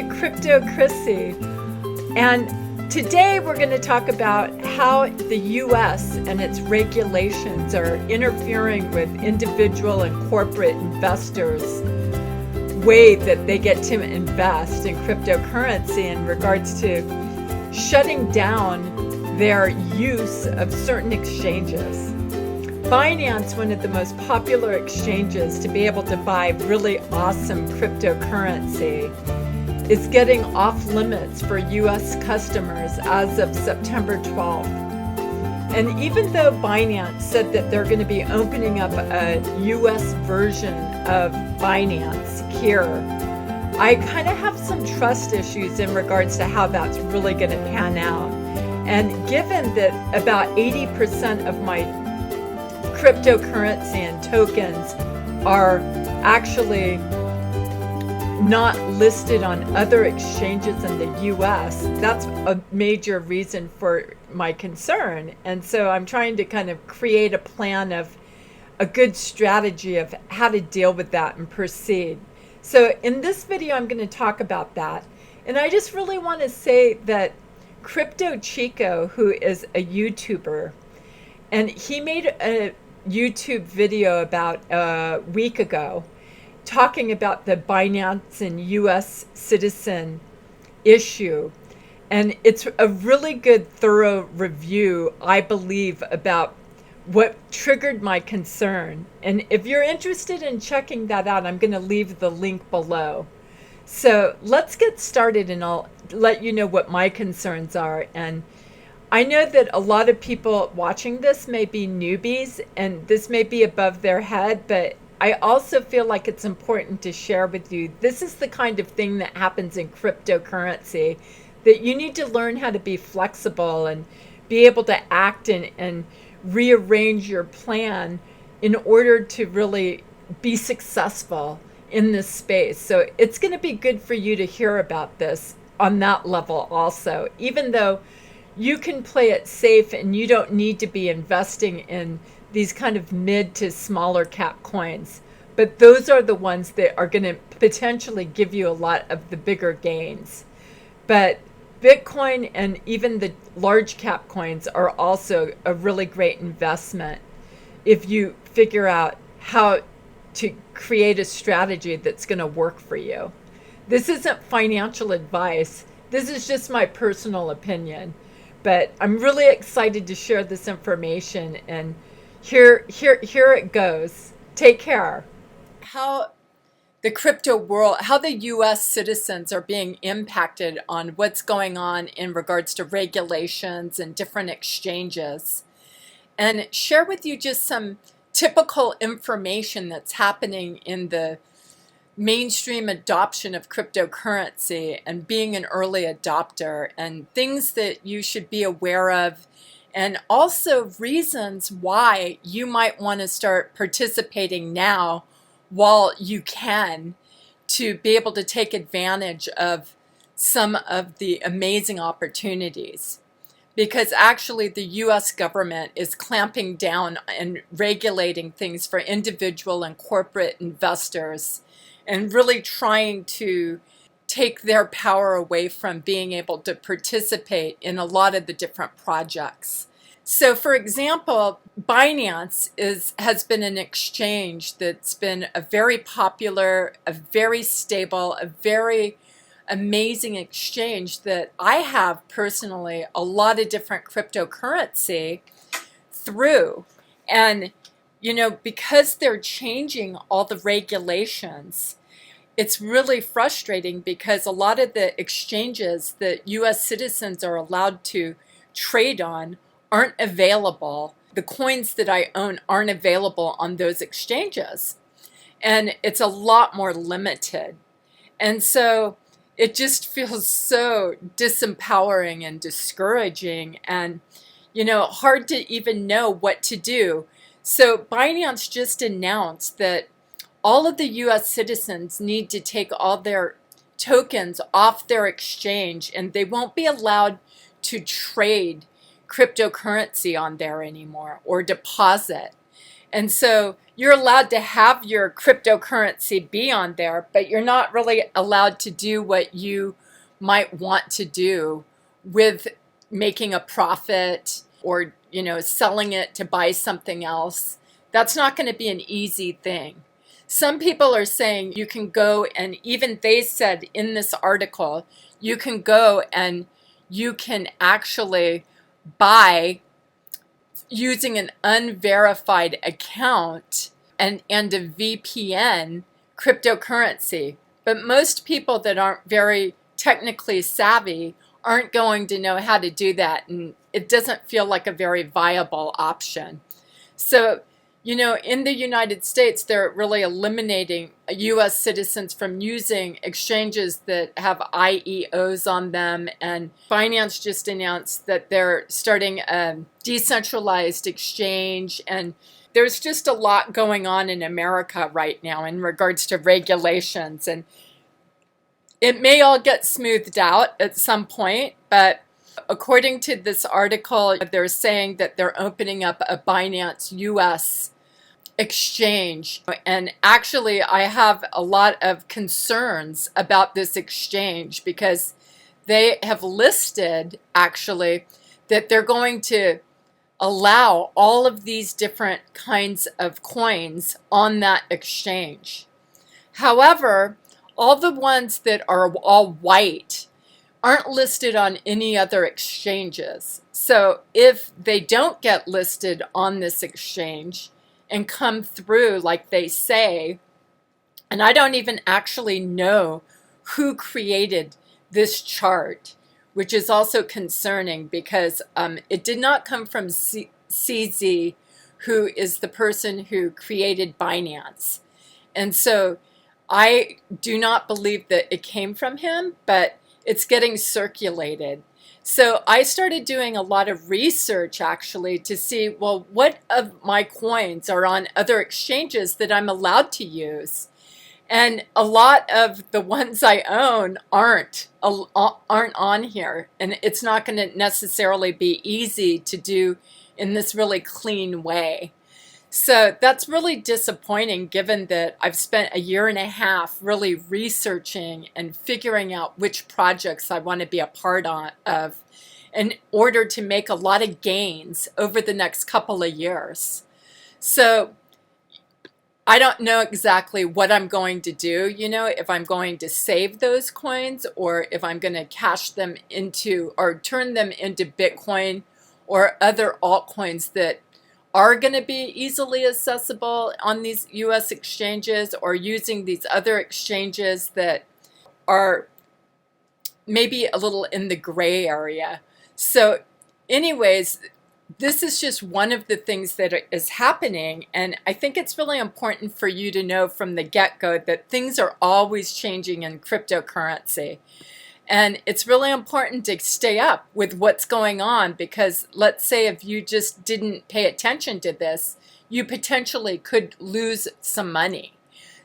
to Crypto Chrissie, and today we're going to talk about how the US and its regulations are interfering with individual and corporate investors' way that they get to invest in cryptocurrency in regards to shutting down their use of certain exchanges. Binance, one of the most popular exchanges to be able to buy really awesome cryptocurrency, is getting off limits for US customers as of September 12th. And even though Binance said that they're going to be opening up a US version of Binance here, I kind of have some trust issues in regards to how that's really going to pan out. And given that about 80% of my cryptocurrency and tokens are actually not listed on other exchanges in the US, that's a major reason for my concern. And so I'm trying to kind of create a plan of a good strategy of how to deal with that and proceed. So in this video, I'm going to talk about that. And I just really want to say that Chico, who is a YouTuber, and he made a YouTube video about a week ago talking about the Binance and US Citizen issue. And it's a really good, thorough review, I believe, about what triggered my concern. And if you're interested in checking that out, I'm going to leave the link below. So let's get started, and I'll let you know what my concerns are. And I know that a lot of people watching this may be newbies, and this may be above their head, but I also feel like it's important to share with you. This is the kind of thing that happens in cryptocurrency, that you need to learn how to be flexible and be able to act and rearrange your plan in order to really be successful in this space. So it's going to be good for you to hear about this on that level also, even though you can play it safe and you don't need to be investing in these kind of mid to smaller cap coins. But those are the ones that are going to potentially give you a lot of the bigger gains. But Bitcoin and even the large cap coins are also a really great investment if you figure out how to create a strategy that's going to work for you. This isn't financial advice. This is just my personal opinion. But I'm really excited to share this information, and here it goes. Take care. How the crypto world, how the US citizens are being impacted on what's going on in regards to regulations and different exchanges, and share with you just some typical information that's happening in the mainstream adoption of cryptocurrency and being an early adopter, and things that you should be aware of, and also reasons why you might want to start participating now while you can, to be able to take advantage of some of the amazing opportunities. Because actually the US government is clamping down and regulating things for individual and corporate investors, and really trying to take their power away from being able to participate in a lot of the different projects. So for example, Binance has been an exchange that's been a very popular, a very stable, a very amazing exchange that I have personally a lot of different cryptocurrency through. And you know, because they're changing all the regulations, it's really frustrating because a lot of the exchanges that US citizens are allowed to trade on aren't available. The coins that I own aren't available on those exchanges. And it's a lot more limited. And so it just feels so disempowering and discouraging, and, you know, hard to even know what to do. So Binance just announced that all of the US citizens need to take all their tokens off their exchange, and they won't be allowed to trade cryptocurrency on there anymore or deposit. And so you're allowed to have your cryptocurrency be on there, but you're not really allowed to do what you might want to do with making a profit or, selling it to buy something else. That's not going to be an easy thing. Some people are saying you can go, and even they said in this article, you can go and you can actually buy using an unverified account and a VPN cryptocurrency. But most people that aren't very technically savvy aren't going to know how to do that, and it doesn't feel like a very viable option. So, in the United States, they're really eliminating US citizens from using exchanges that have IEOs on them. And Binance just announced that they're starting a decentralized exchange. And there's just a lot going on in America right now in regards to regulations. And it may all get smoothed out at some point, but according to this article, they're saying that they're opening up a Binance US exchange. And actually, I have a lot of concerns about this exchange because they have listed actually that they're going to allow all of these different kinds of coins on that exchange. However, all the ones that are all white aren't listed on any other exchanges. So if they don't get listed on this exchange and come through like they say, and I don't even actually know who created this chart, which is also concerning because it did not come from CZ, who is the person who created Binance. And so I do not believe that it came from him, but it's getting circulated. So I started doing a lot of research actually to see, well, what of my coins are on other exchanges that I'm allowed to use? And a lot of the ones I own aren't on here. And it's not going to necessarily be easy to do in this really clean way. So that's really disappointing given that I've spent a year and a half really researching and figuring out which projects I want to be a part of in order to make a lot of gains over the next couple of years. So I don't know exactly what I'm going to do, if I'm going to save those coins or if I'm going to cash them into or turn them into Bitcoin or other altcoins that are going to be easily accessible on these US exchanges or using these other exchanges that are maybe a little in the gray area. So anyways, this is just one of the things that is happening, and I think it's really important for you to know from the get-go that things are always changing in cryptocurrency. And it's really important to stay up with what's going on because let's say if you just didn't pay attention to this, you potentially could lose some money.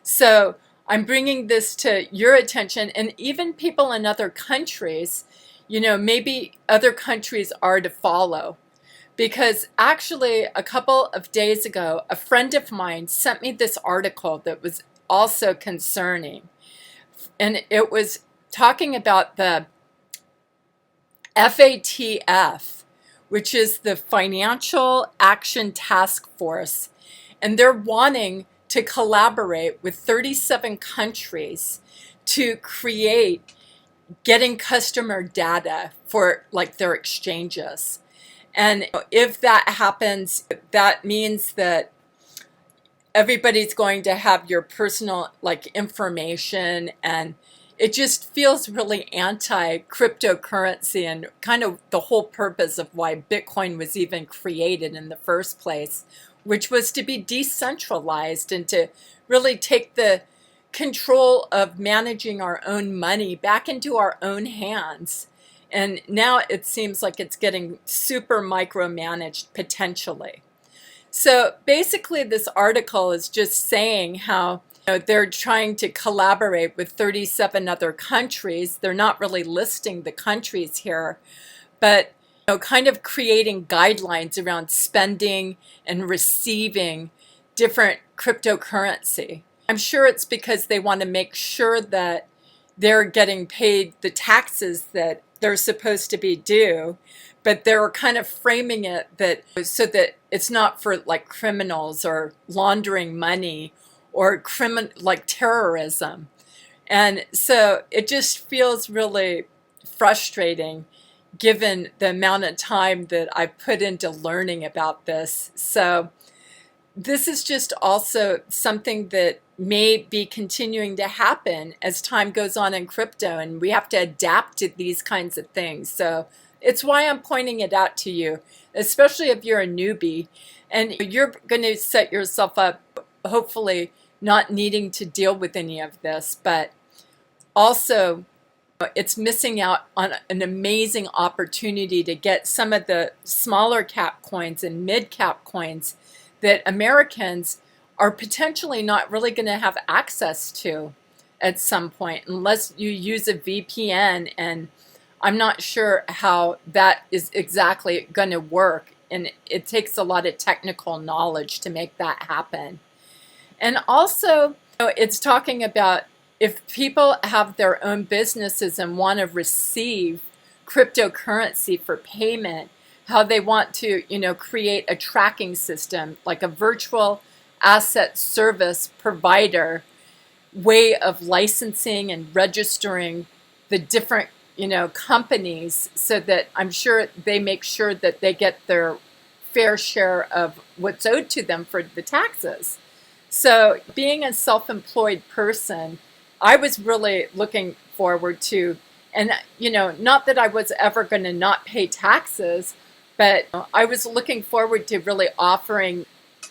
So I'm bringing this to your attention, and even people in other countries, maybe other countries are to follow. Because actually a couple of days ago, a friend of mine sent me this article that was also concerning. And it was talking about the FATF, which is the Financial Action Task Force, and they're wanting to collaborate with 37 countries to create getting customer data for like their exchanges. And if that happens, that means that everybody's going to have your personal information, and it just feels really anti-cryptocurrency and kind of the whole purpose of why Bitcoin was even created in the first place, which was to be decentralized and to really take the control of managing our own money back into our own hands. And now it seems like it's getting super micromanaged potentially. So basically this article is just saying how they're trying to collaborate with 37 other countries. They're not really listing the countries here, but kind of creating guidelines around spending and receiving different cryptocurrency. I'm sure it's because they want to make sure that they're getting paid the taxes that they're supposed to be due, but they're kind of framing it that so that it's not for like criminals or laundering money or like terrorism. And so it just feels really frustrating given the amount of time that I've put into learning about this. So this is just also something that may be continuing to happen as time goes on in crypto, and we have to adapt to these kinds of things. So it's why I'm pointing it out to you, especially if you're a newbie and you're going to set yourself up, hopefully not needing to deal with any of this, but also it's missing out on an amazing opportunity to get some of the smaller cap coins and mid cap coins that Americans are potentially not really going to have access to at some point unless you use a VPN, and I'm not sure how that is exactly going to work, and it takes a lot of technical knowledge to make that happen. And also, it's talking about if people have their own businesses and want to receive cryptocurrency for payment, how they want to, create a tracking system, like a virtual asset service provider way of licensing and registering the different, companies, so that I'm sure they make sure that they get their fair share of what's owed to them for the taxes. So being a self-employed person, I was really looking forward to, and not that I was ever going to not pay taxes, but I was looking forward to really offering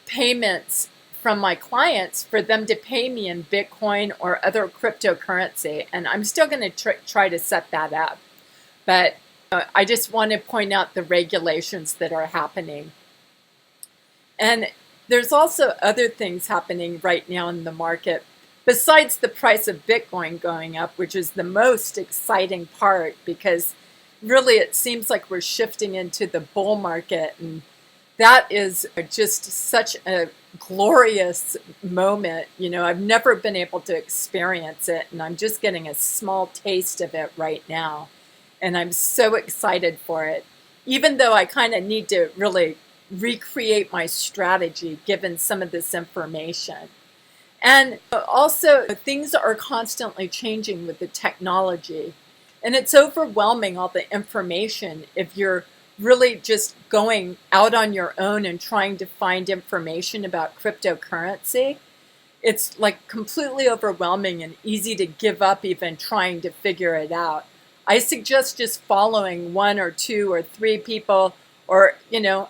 payments from my clients for them to pay me in Bitcoin or other cryptocurrency. And I'm still going to try to set that up. But I just want to point out the regulations that are happening. And there's also other things happening right now in the market besides the price of Bitcoin going up, which is the most exciting part, because really it seems like we're shifting into the bull market, and that is just such a glorious moment. I've never been able to experience it, and I'm just getting a small taste of it right now, and I'm so excited for it, even though I kind of need to really recreate my strategy given some of this information. And also, things are constantly changing with the technology, and it's overwhelming, all the information, if you're really just going out on your own and trying to find information about cryptocurrency. It's like completely overwhelming and easy to give up even trying to figure it out. I suggest just following one or two or three people, or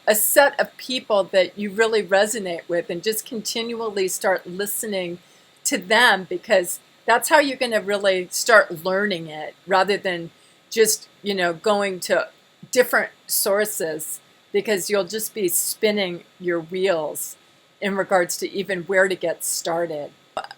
a set of people that you really resonate with, and just continually start listening to them, because that's how you're going to really start learning it, rather than just going to different sources, because you'll just be spinning your wheels in regards to even where to get started.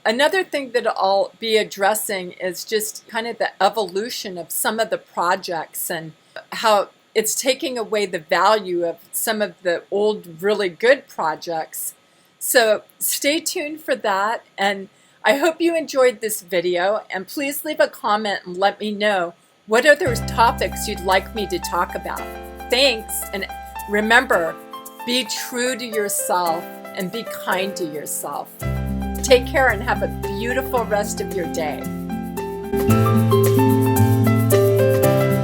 Another thing that I'll be addressing is just kind of the evolution of some of the projects and how it's taking away the value of some of the old really good projects. So stay tuned for that, and I hope you enjoyed this video, and please leave a comment and let me know what other topics you'd like me to talk about. Thanks, and remember, be true to yourself and be kind to yourself. Take care and have a beautiful rest of your day.